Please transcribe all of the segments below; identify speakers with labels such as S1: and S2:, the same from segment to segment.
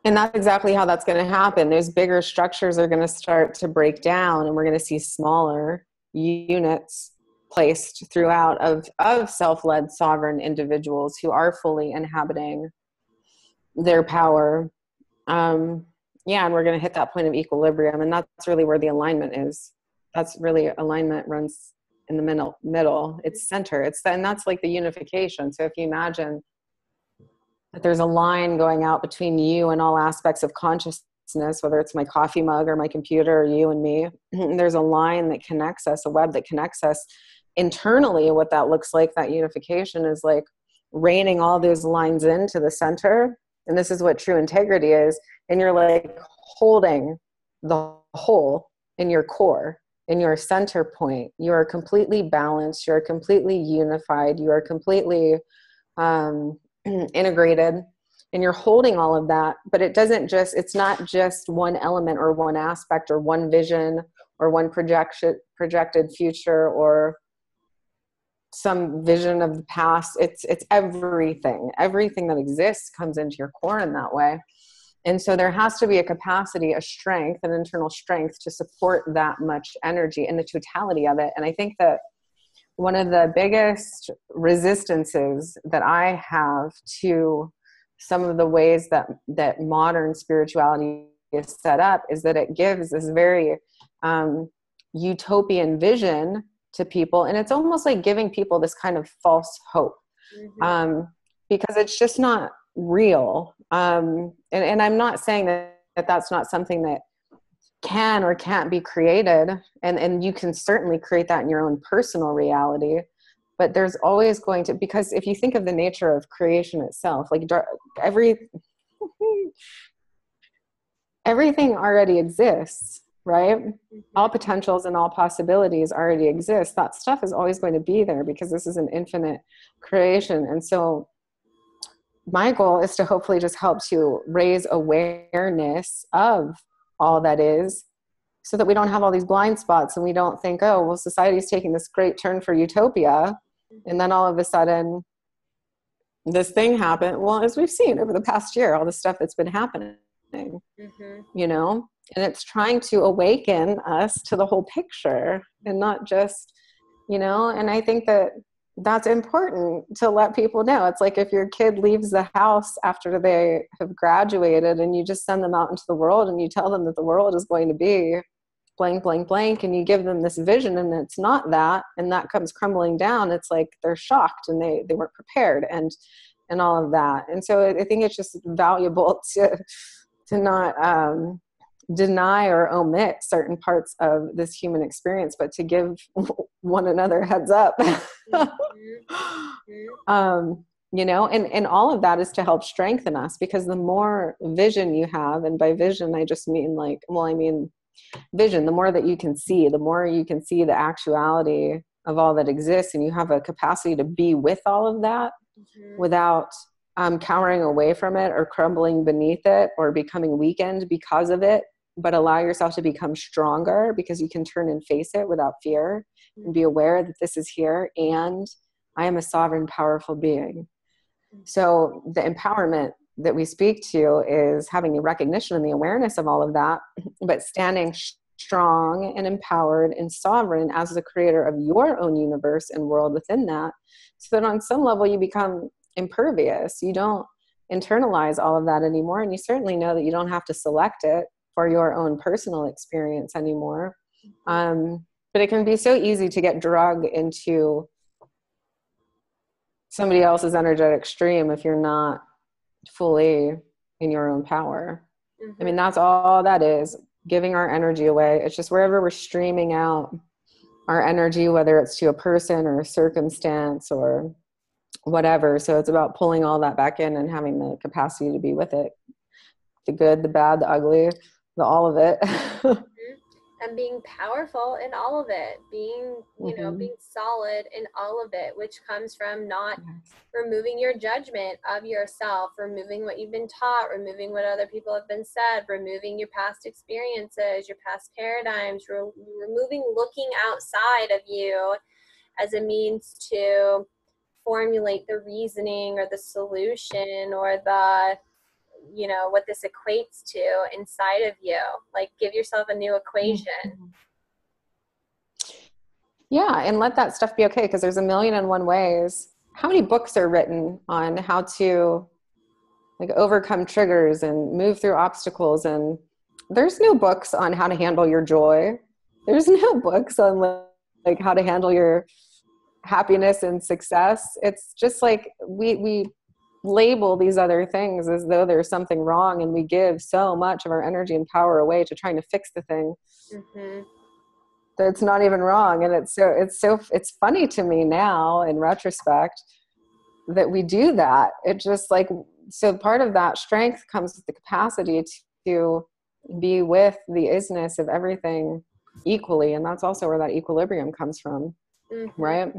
S1: And that's exactly how that's going to happen. Those bigger structures are going to start to break down, and we're going to see smaller units placed throughout of self-led sovereign individuals who are fully inhabiting their power. Yeah, and we're going to hit that point of equilibrium, and that's really where the alignment is. That's really, alignment runs in the middle. It's center. And that's like the unification. So if you imagine that there's a line going out between you and all aspects of consciousness, whether it's my coffee mug or my computer or you and me, there's a line that connects us, a web that connects us internally. What that looks like, that unification, is like reining all those lines into the center. And this is what true integrity is. And you're like holding the whole in your core, in your center point. You are completely balanced. You're completely unified. You are completely integrated, and you're holding all of that. But it's not just one element or one aspect or one vision or one projected future or some vision of the past. It's everything that exists comes into your core in that way. And so there has to be a capacity, a strength, an internal strength to support that much energy and the totality of it. And I think that one of the biggest resistances that I have to some of the ways that modern spirituality is set up is that it gives this very utopian vision to people. And it's almost like giving people this kind of false hope, because it's just not real. And I'm not saying that that's not something that can or can't be created. And you can certainly create that in your own personal reality. But there's always going to, because if you think of the nature of creation itself, like everything already exists, right? All potentials and all possibilities already exist. That stuff is always going to be there because this is an infinite creation. And so my goal is to hopefully just help to raise awareness of all that is, so that we don't have all these blind spots and we don't think, oh, well, society is taking this great turn for utopia. And then all of a sudden this thing happened. Well, as we've seen over the past year, all the stuff that's been happening, you know, and it's trying to awaken us to the whole picture and not just, you know, and I think that that's important to let people know. It's like if your kid leaves the house after they have graduated and you just send them out into the world and you tell them that the world is going to be blank, blank, blank, and you give them this vision and it's not that, and that comes crumbling down, it's like they're shocked and they weren't prepared and all of that. And so I think it's just valuable to not deny or omit certain parts of this human experience, but to give one another heads up. You know, and all of that is to help strengthen us, because the more vision you have, and by vision I just mean vision, the more that you can see, the more you can see the actuality of all that exists, and you have a capacity to be with all of that without cowering away from it or crumbling beneath it or becoming weakened because of it, but allow yourself to become stronger because you can turn and face it without fear and be aware that this is here and I am a sovereign, powerful being. So the empowerment that we speak to is having the recognition and the awareness of all of that, but standing strong and empowered and sovereign as the creator of your own universe and world within that, so that on some level you become impervious. You don't internalize all of that anymore, and you certainly know that you don't have to select it for your own personal experience anymore. But it can be so easy to get dragged into somebody else's energetic stream if you're not fully in your own power. I mean, that's all that is, giving our energy away. It's just wherever we're streaming out our energy, whether it's to a person or a circumstance or whatever. So it's about pulling all that back in and having the capacity to be with it. The good, the bad, the ugly, the all of it.
S2: And being powerful in all of it, being, you know, being solid in all of it, which comes from not removing your judgment of yourself, removing what you've been taught, removing what other people have been said, removing your past experiences, your past paradigms, removing looking outside of you as a means to formulate the reasoning or the solution or the, you know, what this equates to inside of you. Like, give yourself a new equation.
S1: Yeah, and let that stuff be okay, because there's a million and one ways. How many books are written on how to like overcome triggers and move through obstacles? And there's no books on how to handle your joy. There's no books on like how to handle your happiness and success. It's just like we label these other things as though there's something wrong, and we give so much of our energy and power away to trying to fix the thing. Mm-hmm. That's not even wrong. And it's funny to me now in retrospect that we do that. It just like, so part of that strength comes with the capacity to be with the isness of everything equally. And that's also where that equilibrium comes from. Mm-hmm. Right?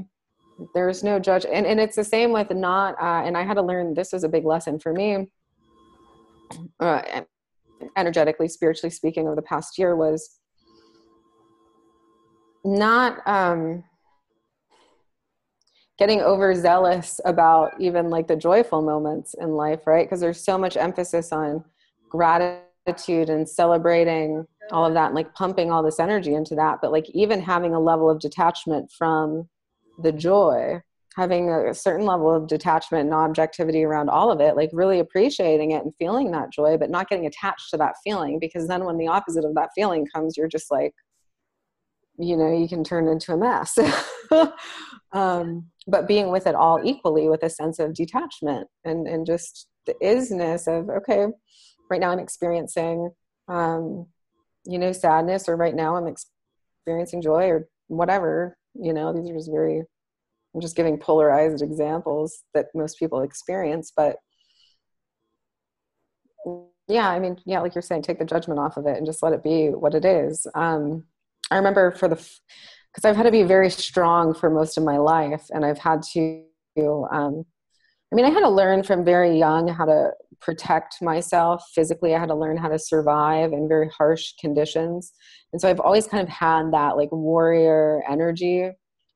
S1: There's no judge. And it's the same with not, and I had to learn, this was a big lesson for me, energetically, spiritually speaking, over the past year, was not getting overzealous about even like the joyful moments in life, right? Because there's so much emphasis on gratitude and celebrating all of that and like pumping all this energy into that. But like even having a level of detachment from the joy, having a certain level of detachment and objectivity around all of it, like really appreciating it and feeling that joy, but not getting attached to that feeling, because then when the opposite of that feeling comes, you're just like, you know, you can turn into a mess. But being with it all equally with a sense of detachment and just the isness of, okay, right now I'm experiencing, you know, sadness, or right now I'm experiencing joy, or whatever, you know, these are just I'm just giving polarized examples that most people experience. But yeah, I mean, yeah, like you're saying, take the judgment off of it and just let it be what it is. I remember because I've had to be very strong for most of my life, and I've had to, I had to learn from very young how to protect myself physically. I had to learn how to survive in very harsh conditions. And so I've always kind of had that like warrior energy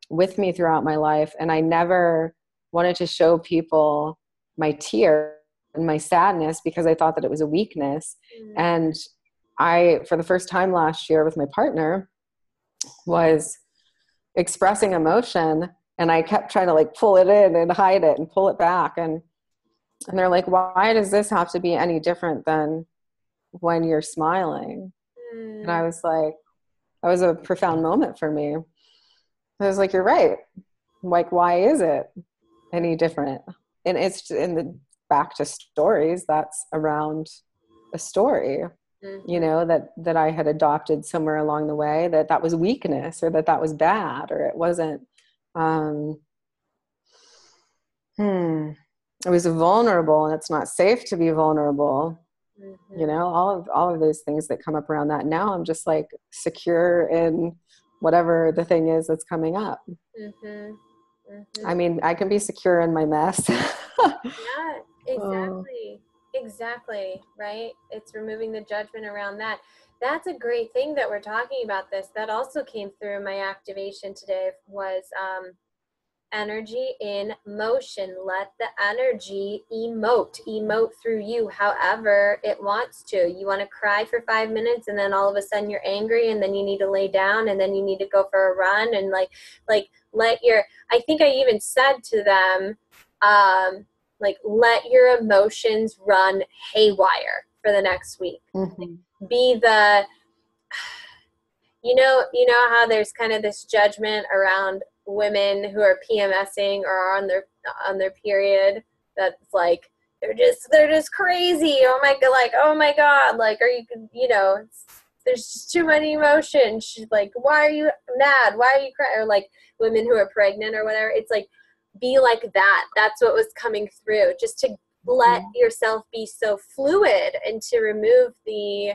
S1: with me throughout my life. And I never wanted to show people my tear and my sadness, because I thought that it was a weakness. And I, for the first time last year with my partner, was expressing emotion, and I kept trying to like pull it in and hide it and pull it back. And they're like, why does this have to be any different than when you're smiling? And I was like, that was a profound moment for me. I was like, you're right. Like, why is it any different? And it's in the back to stories, that's around a story. You know, that I had adopted somewhere along the way, that was weakness, or that was bad, or it wasn't, it was vulnerable, and it's not safe to be vulnerable. You know, all of those things that come up around that. Now I'm just like secure in whatever the thing is that's coming up. I mean, I can be secure in my mess.
S2: Yeah, exactly. Exactly, right? It's removing the judgment around that. That's a great thing that we're talking about this. That also came through my activation today, was energy in motion. Let the energy emote through you however it wants to. You want to cry for 5 minutes, and then all of a sudden you're angry, and then you need to lay down, and then you need to go for a run, and like I think I even said to them, like, let your emotions run haywire for the next week. Be the, you know how there's kind of this judgment around women who are PMSing or are on their period, that's like, they're just crazy. Oh my God, like, are you know, there's just too many emotions. She's like, why are you mad? Why are you crying? Or like women who are pregnant or whatever. It's like, be like that. That's what was coming through. Just to let yourself be so fluid, and to remove the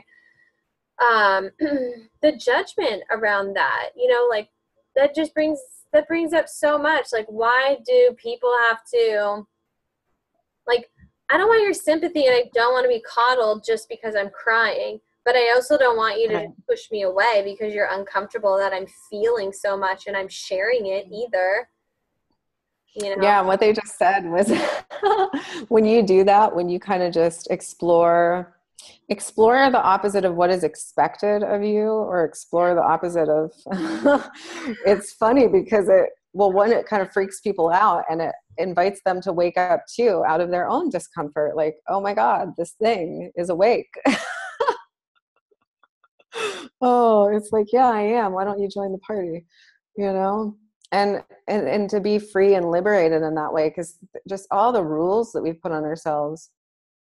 S2: the judgment around that. You know, like that brings up so much. Like, why do people have to, like, I don't want your sympathy, and I don't want to be coddled just because I'm crying. But I also don't want you to push me away because you're uncomfortable that I'm feeling so much and I'm sharing it either. you know?
S1: Yeah, what they just said was when you do that, when you kind of just explore the opposite of what is expected of you, or explore the opposite of it's funny because one, it kind of freaks people out, and it invites them to wake up too out of their own discomfort, like, oh my God, this thing is awake. Oh, it's like, yeah, I am. Why don't you join the party? You know? And to be free and liberated in that way, because just all the rules that we've put on ourselves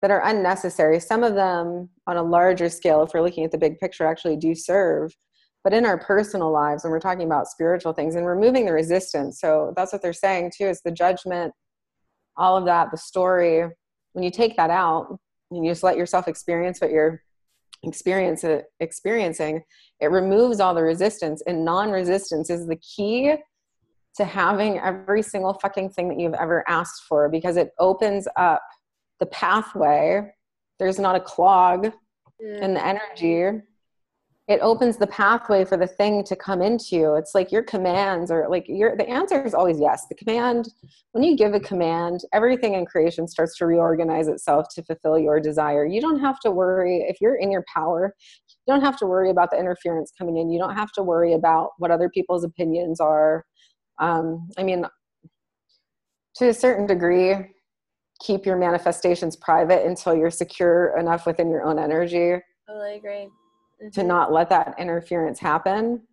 S1: that are unnecessary, some of them on a larger scale, if we're looking at the big picture, actually do serve. But in our personal lives, when we're talking about spiritual things and removing the resistance, so that's what they're saying too, is the judgment, all of that, the story, when you take that out and you just let yourself experience what you're experiencing, it removes all the resistance. And non-resistance is the key to having every single fucking thing that you've ever asked for, because it opens up the pathway. There's not a clog in the energy. It opens the pathway for the thing to come into you. It's like your commands are like the answer is always yes. The command, when you give a command, everything in creation starts to reorganize itself to fulfill your desire. You don't have to worry if you're in your power. You don't have to worry about the interference coming in. You don't have to worry about what other people's opinions are. I mean, to a certain degree, keep your manifestations private until you're secure enough within your own energy.
S2: Totally agree.
S1: To not let that interference happen.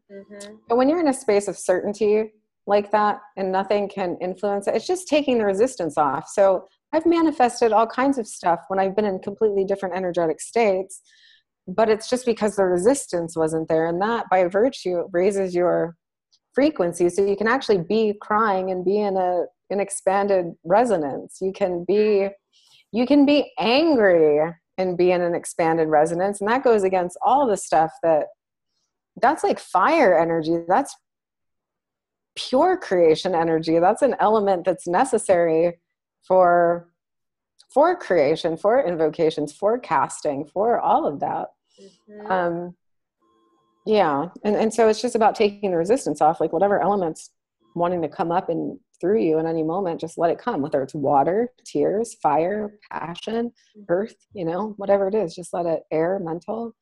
S1: But when you're in a space of certainty like that and nothing can influence it, it's just taking the resistance off. So I've manifested all kinds of stuff when I've been in completely different energetic states, but it's just because the resistance wasn't there. And that by virtue raises your frequency. So you can actually be crying and be in an expanded resonance. You can be angry and be in an expanded resonance. And that goes against all the stuff that's like fire energy. That's pure creation energy. That's an element that's necessary for creation, for invocations, for casting, for all of that. Yeah. And so it's just about taking the resistance off, like whatever elements wanting to come up and through you in any moment, just let it come, whether it's water, tears, fire, passion, earth, whatever it is, just let it, air, mental,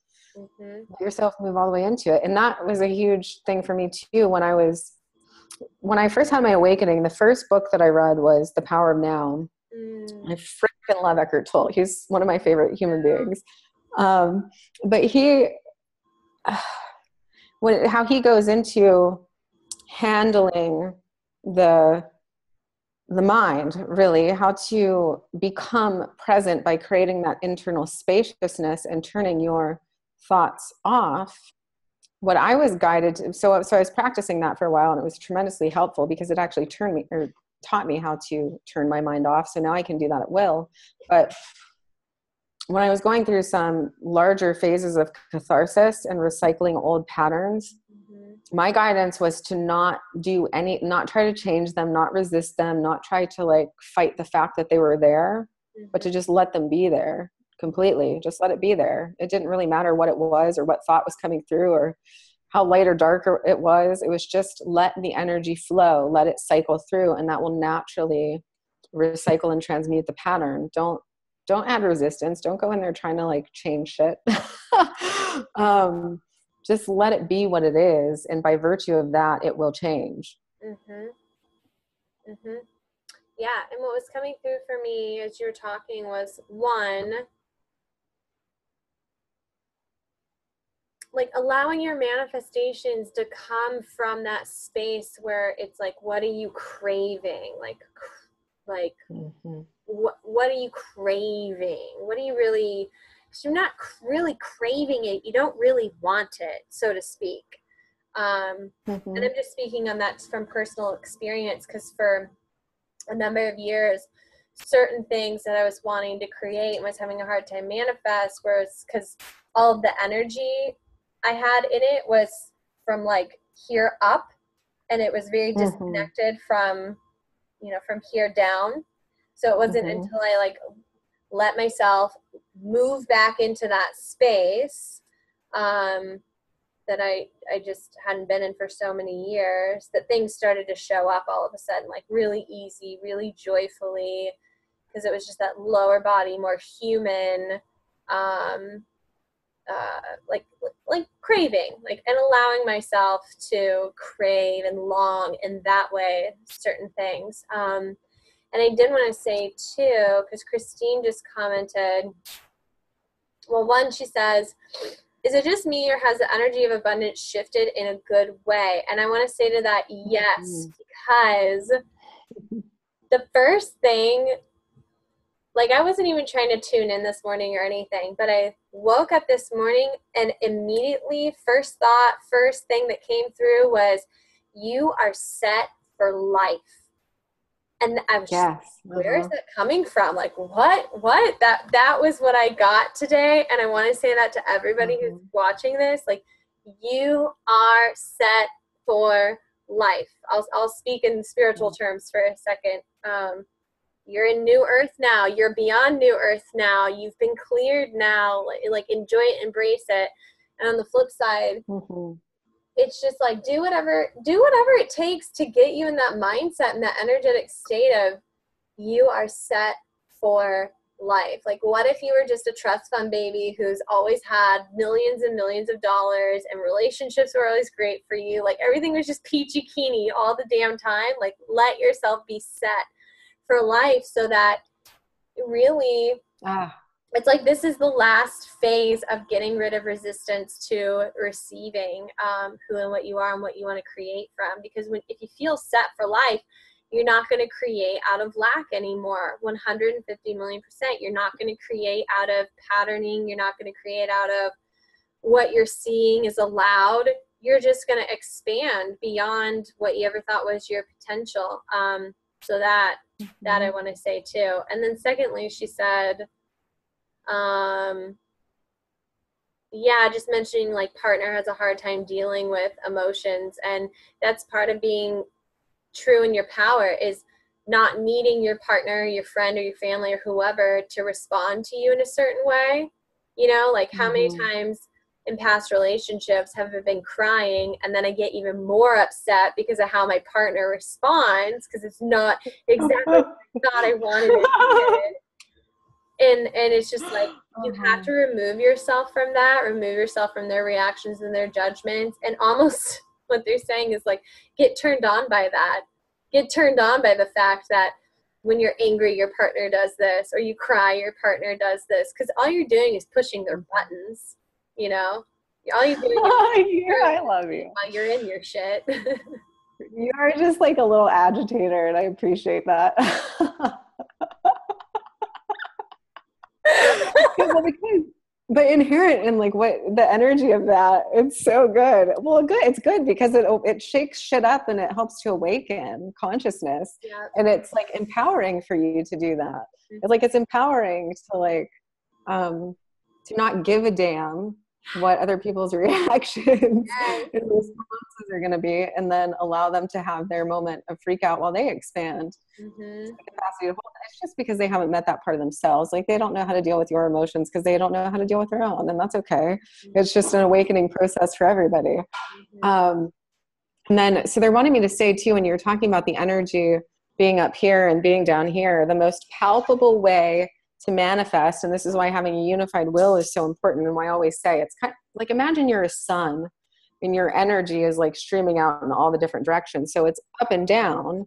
S1: let yourself move all the way into it. And that was a huge thing for me too. When I first had my awakening, the first book that I read was The Power of Now. I freaking love Eckhart Tolle. He's one of my favorite human beings. But how he goes into handling the mind, really, how to become present by creating that internal spaciousness and turning your thoughts off. What I was guided to, so I was practicing that for a while, and it was tremendously helpful because it actually taught me how to turn my mind off. So now I can do that at will. But when I was going through some larger phases of catharsis and recycling old patterns, my guidance was to not try to change them, not resist them, not try to fight the fact that they were there, but to just let them be there completely. Just let it be there. It didn't really matter what it was or what thought was coming through or how light or dark it was. It was just let the energy flow, let it cycle through, and that will naturally recycle and transmute the pattern. Don't add resistance. Don't go in there trying to change shit. Just let it be what it is. And by virtue of that, it will change.
S2: Yeah. And what was coming through for me as you were talking was, one, allowing your manifestations to come from that space where it's what are you craving? What are you craving? What are you really, because you're not really craving it. You don't really want it, so to speak. And I'm just speaking on that from personal experience, because for a number of years, certain things that I was wanting to create and was having a hard time manifest was because all of the energy I had in it was from here up, and it was very disconnected from from here down. So it wasn't until I let myself move back into that space that I just hadn't been in for so many years, that things started to show up all of a sudden, like really easy, really joyfully, because it was just that lower body, more human, like craving, like, and allowing myself to crave and long in that way certain things. And I did want to say too, because Christine just commented, well, one, she says, is it just me, or has the energy of abundance shifted in a good way? And I want to say to that, yes, because the first thing, like, I wasn't even trying to tune in this morning or anything, but I woke up this morning and immediately, first thought, first thing that came through was, you are set for life. And I was just, where is that coming from? Like, what? That was what I got today. And I want to say that to everybody who's watching this. Like, you are set for life. I'll speak in spiritual terms for a second. You're in new earth now. You're beyond new earth now. You've been cleared now. Like enjoy it, embrace it. And on the flip side, it's just like, do whatever it takes to get you in that mindset and that energetic state of, you are set for life. Like, what if you were just a trust fund baby who's always had millions and millions of dollars, and relationships were always great for you? Like, everything was just peachy keen all the damn time. Like, let yourself be set for life, so that really, it's like, this is the last phase of getting rid of resistance to receiving who and what you are and what you want to create from. Because if you feel set for life, you're not going to create out of lack anymore. 150 million %. You're not going to create out of patterning. You're not going to create out of what you're seeing is allowed. You're just going to expand beyond what you ever thought was your potential. So that I want to say too. And then secondly, she said, just mentioning, like, partner has a hard time dealing with emotions. And that's part of being true in your power, is not needing your partner, your friend, or your family, or whoever to respond to you in a certain way. You know, like, how many times in past relationships have I been crying, and then I get even more upset because of how my partner responds, because it's not exactly what I thought I wanted it to be. And it's just like, you have to remove yourself from that, remove yourself from their reactions and their judgments. And almost what they're saying is, like, get turned on by that. Get turned on by the fact that when you're angry, your partner does this, or you cry, your partner does this. Because all you're doing is pushing their buttons, you know? All you're doing is
S1: I love you.
S2: while you're in your shit.
S1: You are just like a little agitator, and I appreciate that. But inherent in, like, what the energy of that, it's so good. Well, good. It's good because it shakes shit up, and it helps to awaken consciousness.
S2: Yeah.
S1: And it's, like, empowering for you to do that. It's like, it's empowering to, like, to not give a damn what other people's reactions and responses are going to be, and then allow them to have their moment of freak out while they expand. The capacity to hold it. It's just because they haven't met that part of themselves. Like, they don't know how to deal with your emotions because they don't know how to deal with their own, and that's okay. It's just an awakening process for everybody. And then, so they're wanting me to say too, when you're talking about the energy being up here and being down here, the most palpable way to manifest, and this is why having a unified will is so important, and why I always say, it's kind of like, imagine you're a sun and your energy is, like, streaming out in all the different directions. So it's up and down,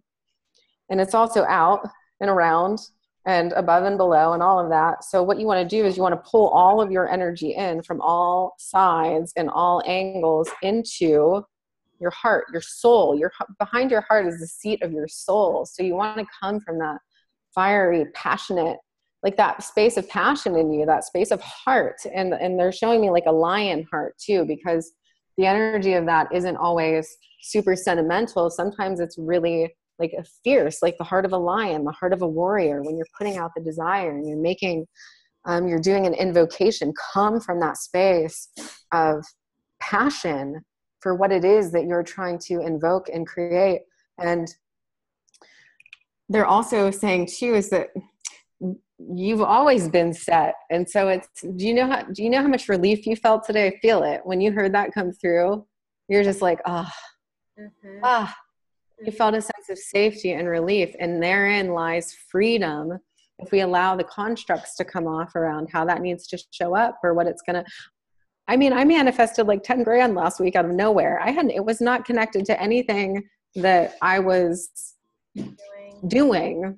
S1: and it's also out and around and above and below and all of that. So what you want to do is you want to pull all of your energy in from all sides and all angles into your heart, your soul. Behind your heart is the seat of your soul. So you want to come from that fiery, passionate, like, that space of passion in you, that space of heart. And they're showing me, like, a lion heart too, because the energy of that isn't always super sentimental. Sometimes it's really, like, a fierce, like the heart of a lion, the heart of a warrior. When you're putting out the desire and you're making, you're doing an invocation, come from that space of passion for what it is that you're trying to invoke and create. And they're also saying too, is that you've always been set. And so do you know how much relief you felt today? I feel it. When you heard that come through, you're just like, you felt a sense of safety and relief. And therein lies freedom. If we allow the constructs to come off around how that needs to show up or what it's going to, I mean, I manifested like 10 grand last week out of nowhere. It was not connected to anything that I was doing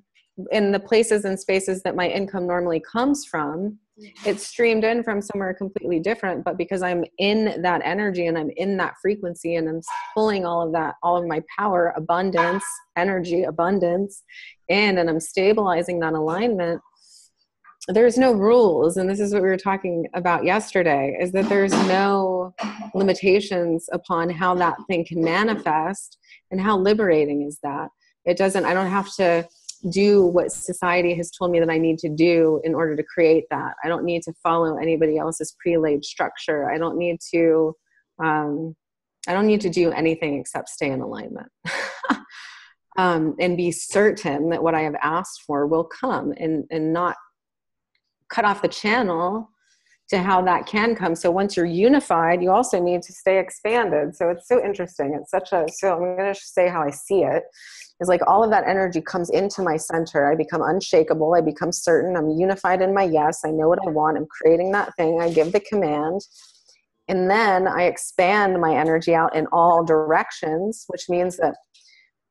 S1: in the places and spaces that my income normally comes from. It streamed in from somewhere completely different, but because I'm in that energy and I'm in that frequency and I'm pulling all of my power, abundance, energy, abundance in, and I'm stabilizing that alignment, there's no rules. And this is what we were talking about yesterday, is that there's no limitations upon how that thing can manifest. And how liberating is that? I don't have to do what society has told me that I need to do in order to create that. I don't need to follow anybody else's pre-laid structure. I don't need to do anything except stay in alignment. And be certain that what I have asked for will come, and not cut off the channel to how that can come. So once you're unified, you also need to stay expanded. So it's so interesting. So I'm going to say how I see it. Is like all of that energy comes into my center. I become unshakable. I become certain. I'm unified in my yes. I know what I want. I'm creating that thing. I give the command. And then I expand my energy out in all directions, which means that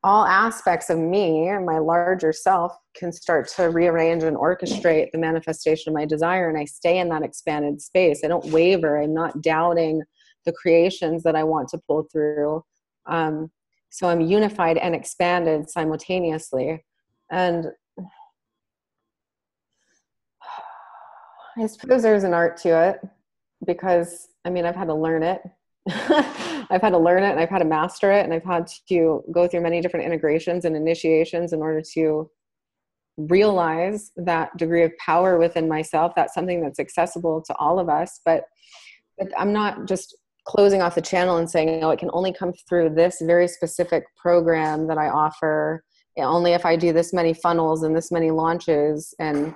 S1: all aspects of me and my larger self can start to rearrange and orchestrate the manifestation of my desire. And I stay in that expanded space. I don't waver. I'm not doubting the creations that I want to pull through. So I'm unified and expanded simultaneously. And I suppose there's an art to it, because I've had to learn it. I've had to learn it, and I've had to master it, and I've had to go through many different integrations and initiations in order to realize that degree of power within myself. That's something that's accessible to all of us, but I'm not just closing off the channel and saying, it can only come through this very specific program that I offer, only if I do this many funnels and this many launches and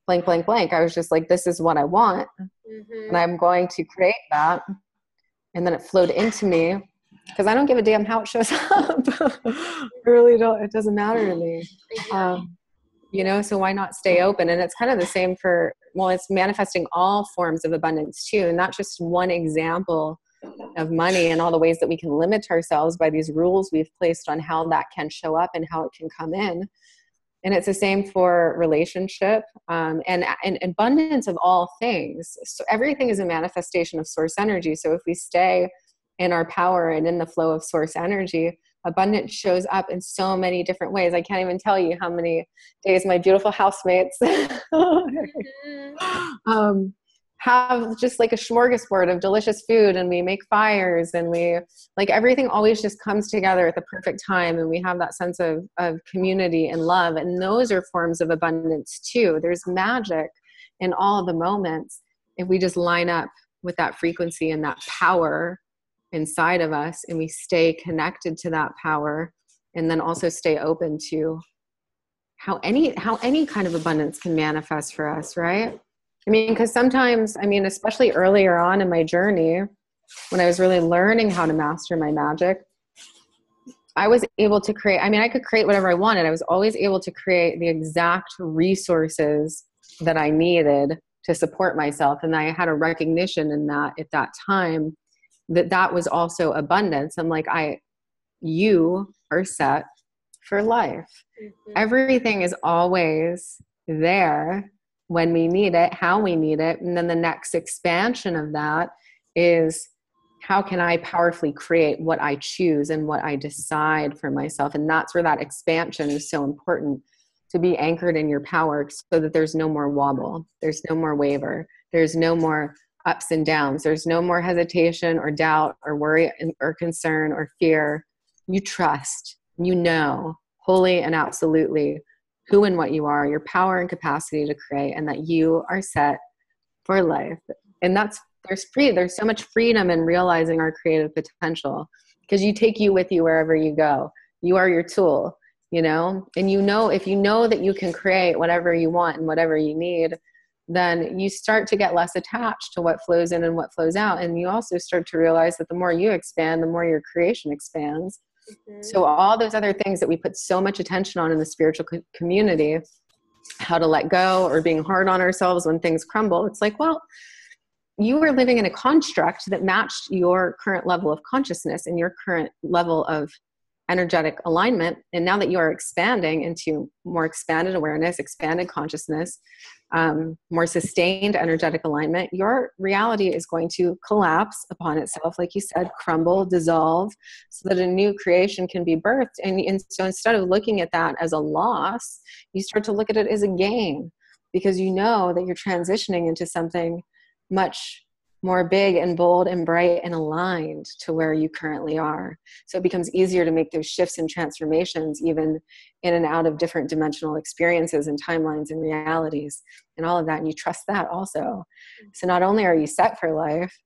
S1: blank, blank, blank. I was just like, this is what I want. And I'm going to create that. And then it flowed into me, because I don't give a damn how it shows up. I really don't. It doesn't matter to me. So why not stay open? And it's kind of the same it's manifesting all forms of abundance too, and not just one example of money and all the ways that we can limit ourselves by these rules we've placed on how that can show up and how it can come in. And it's the same for relationship, and abundance of all things. So everything is a manifestation of source energy. So if we stay in our power and in the flow of source energy, abundance shows up in so many different ways. I can't even tell you how many days my beautiful housemates have just like a smorgasbord of delicious food, and we make fires, and everything always just comes together at the perfect time. And we have that sense of community and love. And those are forms of abundance too. There's magic in all the moments if we just line up with that frequency and that power inside of us, and we stay connected to that power, and then also stay open to how any kind of abundance can manifest for us, right? Because sometimes, especially earlier on in my journey, when I was really learning how to master my magic, I was able to create, I could create whatever I wanted. I was always able to create the exact resources that I needed to support myself. And I had a recognition in that at that time, that was also abundance. I'm like, you are set for life. Everything is always there when we need it, how we need it. And then the next expansion of that is, how can I powerfully create what I choose and what I decide for myself? And that's where that expansion is so important, to be anchored in your power, so that there's no more wobble. There's no more waver. There's no more ups and downs. There's no more hesitation or doubt or worry or concern or fear. You trust, wholly and absolutely who and what you are, your power and capacity to create, and that you are set for life. And there's so much freedom in realizing our creative potential, because you take you with you wherever you go. You are your tool. you know? And you know, if you know that you can create whatever you want and whatever you need, then you start to get less attached to what flows in and what flows out. And you also start to realize that the more you expand, the more your creation expands. Mm-hmm. So all those other things that we put so much attention on in the spiritual community, how to let go or being hard on ourselves when things crumble, it's like, well, you were living in a construct that matched your current level of consciousness and your current level of energetic alignment. And now that you are expanding into more expanded awareness, expanded consciousness, more sustained energetic alignment, your reality is going to collapse upon itself, like you said, crumble, dissolve, so that a new creation can be birthed. And so instead of looking at that as a loss, you start to look at it as a gain, because you know that you're transitioning into something much more big and bold and bright and aligned to where you currently are. So it becomes easier to make those shifts and transformations, even in and out of different dimensional experiences and timelines and realities and all of that. And you trust that also. So not only are you set for life,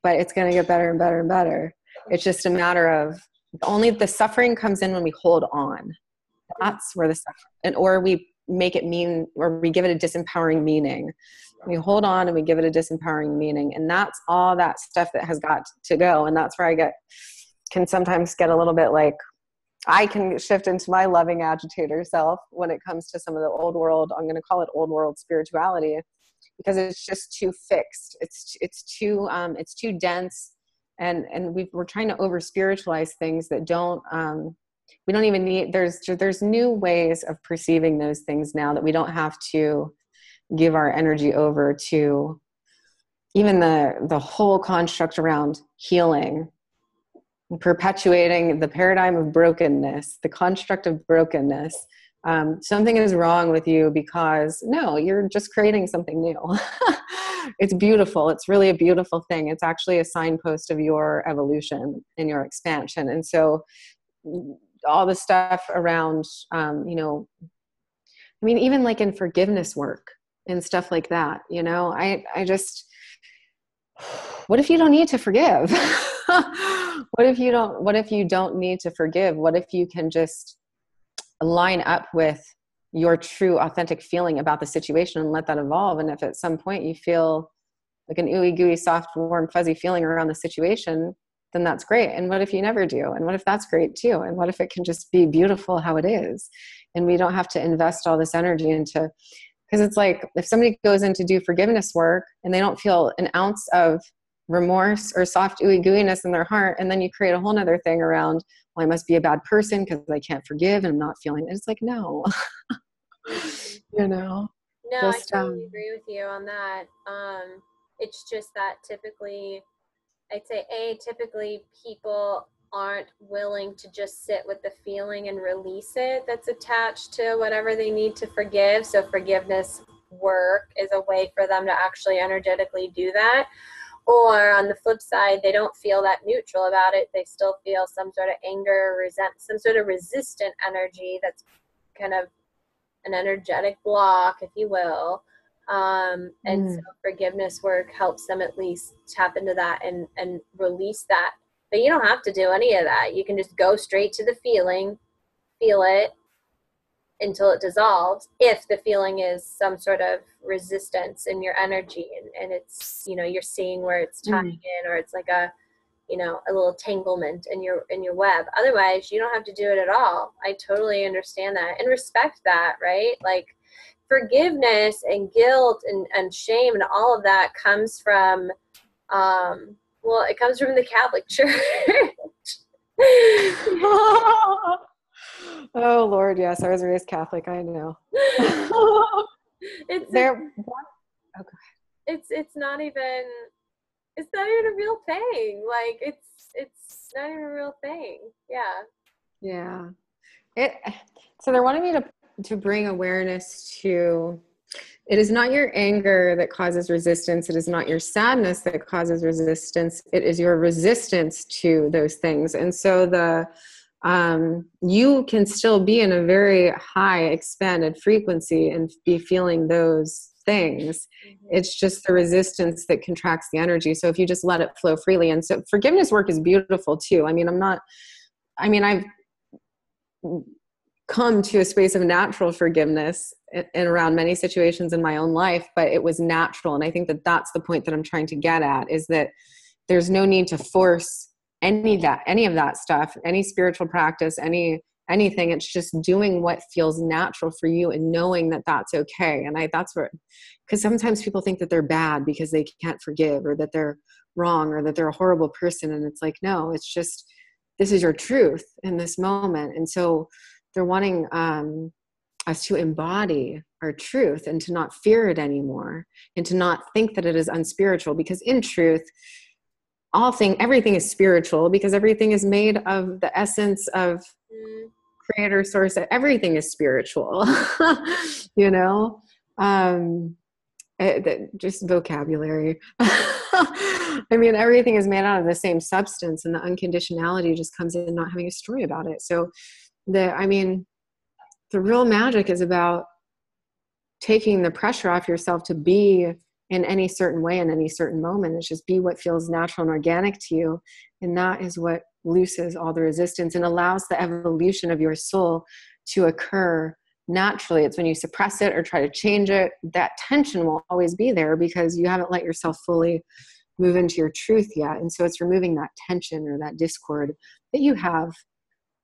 S1: but it's going to get better and better and better. It's just a matter of only the suffering comes in when we hold on. That's where the suffering, or we make it mean, or we give it a disempowering meaning. We hold on and we give it a disempowering meaning. And that's all that stuff that has got to go. And that's where I can sometimes get a little bit like, I can shift into my loving agitator self when it comes to some of the old world, I'm going to call it old world spirituality, because it's just too fixed. It's too dense. And we're trying to over spiritualize things that don't, we don't even need, there's new ways of perceiving those things now that we don't have to give our energy over to. Even the whole construct around healing, perpetuating the paradigm of brokenness, the construct of brokenness. Something is wrong with you because no, you're just creating something new. It's beautiful. It's really a beautiful thing. It's actually a signpost of your evolution and your expansion. And so all the stuff around, even like in forgiveness work and stuff like that, I just, what if you don't need to forgive? What if you don't need to forgive? What if you can just line up with your true authentic feeling about the situation and let that evolve? And if at some point you feel like an ooey gooey, soft, warm, fuzzy feeling around the situation, then that's great. And what if you never do? And what if that's great too? And what if it can just be beautiful how it is? And we don't have to invest all this energy into, because it's like if somebody goes in to do forgiveness work and they don't feel an ounce of remorse or soft ooey gooiness in their heart, and then you create a whole nother thing around, well, I must be a bad person because I can't forgive and I'm not feeling it. It's like, no.
S2: No, I totally agree with you on that. It's just that typically people aren't willing to just sit with the feeling and release it that's attached to whatever they need to forgive. So forgiveness work is a way for them to actually energetically do that. Or on the flip side, they don't feel that neutral about it. They still feel some sort of anger, some sort of resistant energy that's kind of an energetic block, if you will. So forgiveness work helps them at least tap into that and release that. But you don't have to do any of that. You can just go straight to the feeling, feel it until it dissolves. If the feeling is some sort of resistance in your energy and it's, you're seeing where it's tying in, or it's like a little tanglement in your web. Otherwise, you don't have to do it at all. I totally understand that and respect that, right? Like forgiveness and guilt and shame and all of that comes from, it comes from the Catholic Church.
S1: Oh Lord, yes, I was raised Catholic. I know.
S2: It's not even a real thing. Like it's not even a real thing.
S1: Yeah. So they're wanting me to bring awareness to, it is not your anger that causes resistance. It is not your sadness that causes resistance. It is your resistance to those things. And so you can still be in a very high expanded frequency and be feeling those things. It's just the resistance that contracts the energy. So if you just let it flow freely, and so forgiveness work is beautiful too. come to a space of natural forgiveness in around many situations in my own life, but it was natural. And I think that that's the point that I'm trying to get at, is that there's no need to force any of that stuff, any spiritual practice, anything. It's just doing what feels natural for you and knowing that that's okay. And that's where, because sometimes people think that they're bad because they can't forgive, or that they're wrong, or that they're a horrible person. And it's like, no, it's just, this is your truth in this moment. And so they're wanting us to embody our truth and to not fear it anymore, and to not think that it is unspiritual, because in truth, everything is spiritual, because everything is made of the essence of creator source. Everything is spiritual. You know, just vocabulary. I mean, everything is made out of the same substance, and the unconditionality just comes in not having a story about it. So the real magic is about taking the pressure off yourself to be in any certain way in any certain moment. It's just be what feels natural and organic to you. And that is what looses all the resistance and allows the evolution of your soul to occur naturally. It's when you suppress it or try to change it, that tension will always be there, because you haven't let yourself fully move into your truth yet. And so it's removing that tension or that discord that you have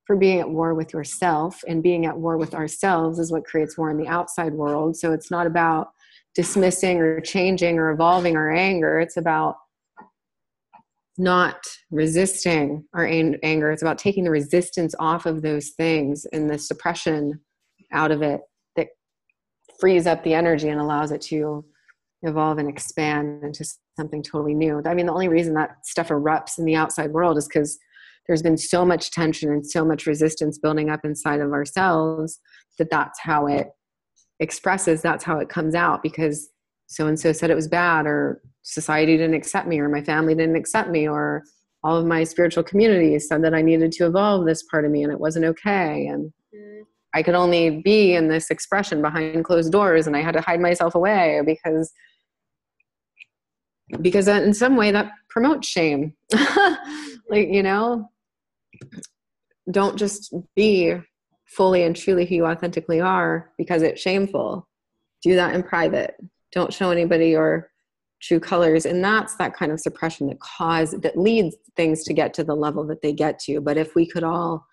S1: for being at war with yourself, and being at war with ourselves is what creates war in the outside world. So it's not about dismissing or changing or evolving our anger. It's about not resisting our anger. It's about taking the resistance off of those things and the suppression out of it that frees up the energy and allows it to evolve and expand into something totally new. I mean, the only reason that stuff erupts in the outside world is because there's been so much tension and so much resistance building up inside of ourselves that's how it expresses, that's how it comes out, because so-and-so said it was bad, or society didn't accept me, or my family didn't accept me, or all of my spiritual communities said that I needed to evolve this part of me and it wasn't okay. And I could only be in this expression behind closed doors, and I had to hide myself away because in some way that promotes shame. Like, you know, don't just be fully and truly who you authentically are because it's shameful. Do that in private. Don't show anybody your true colors. And that's that kind of suppression that leads things to get to the level that they get to. But if we could all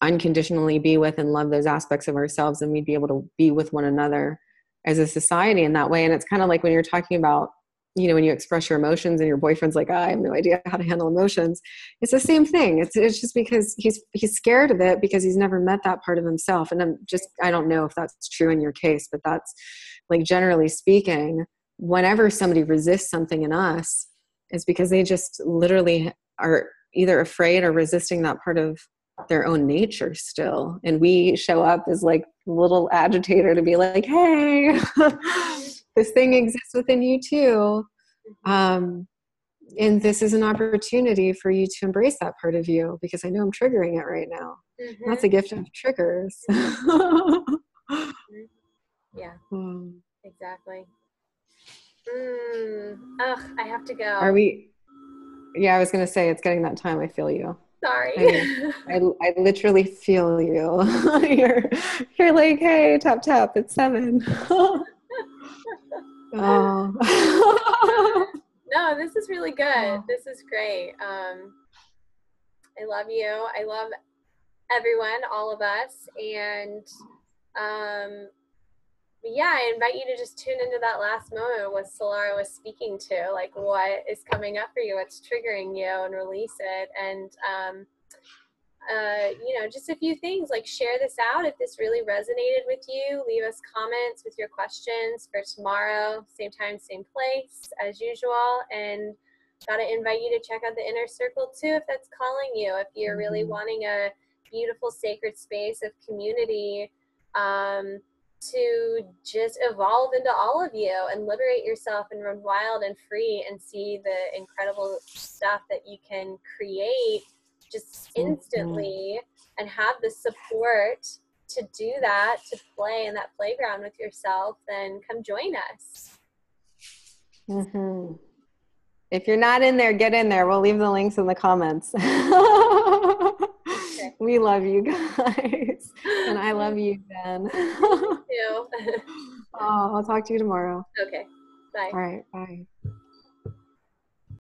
S1: unconditionally be with and love those aspects of ourselves, and we'd be able to be with one another as a society in that way. And it's kind of like when you're talking about, you know, when you express your emotions and your boyfriend's like, I have no idea how to handle emotions. It's the same thing. It's just because he's scared of it because he's never met that part of himself. And I don't know if that's true in your case, but that's like, generally speaking, whenever somebody resists something in us, it's because they just literally are either afraid or resisting that part of their own nature still. And we show up as like a little agitator to be like, hey, this thing exists within you too. And this is an opportunity for you to embrace that part of you, because I know I'm triggering it right now. Mm-hmm. That's a gift of triggers.
S2: Yeah, exactly. Ugh, I have to go.
S1: Are we? Yeah, I was going to say, it's getting that time. I feel you.
S2: Sorry.
S1: I literally feel you. You're like, hey, tap, tap, it's 7. Oh.
S2: No, this is really good. This is great. I love you. I love everyone, all of us. And yeah, I invite you to just tune into that last moment what Solara was speaking to, like what is coming up for you, what's triggering you, and release it. And you know, just a few things, like share this out if this really resonated with you. Leave us comments with your questions for tomorrow, same time, same place as usual. And gotta invite you to check out the Inner Circle too, if that's calling you, if you're really wanting a beautiful sacred space of community to just evolve into all of you and liberate yourself and run wild and free and see the incredible stuff that you can create just instantly, and have the support to do that, to play in that playground with yourself, then come join us.
S1: Mm-hmm. If you're not in there, get in there. We'll leave the links in the comments.
S2: Okay. Okay.
S1: We love you guys. And I love you, Jen.
S2: You too.
S1: Oh, I'll talk to you tomorrow.
S2: Okay. Bye.
S1: All right. Bye.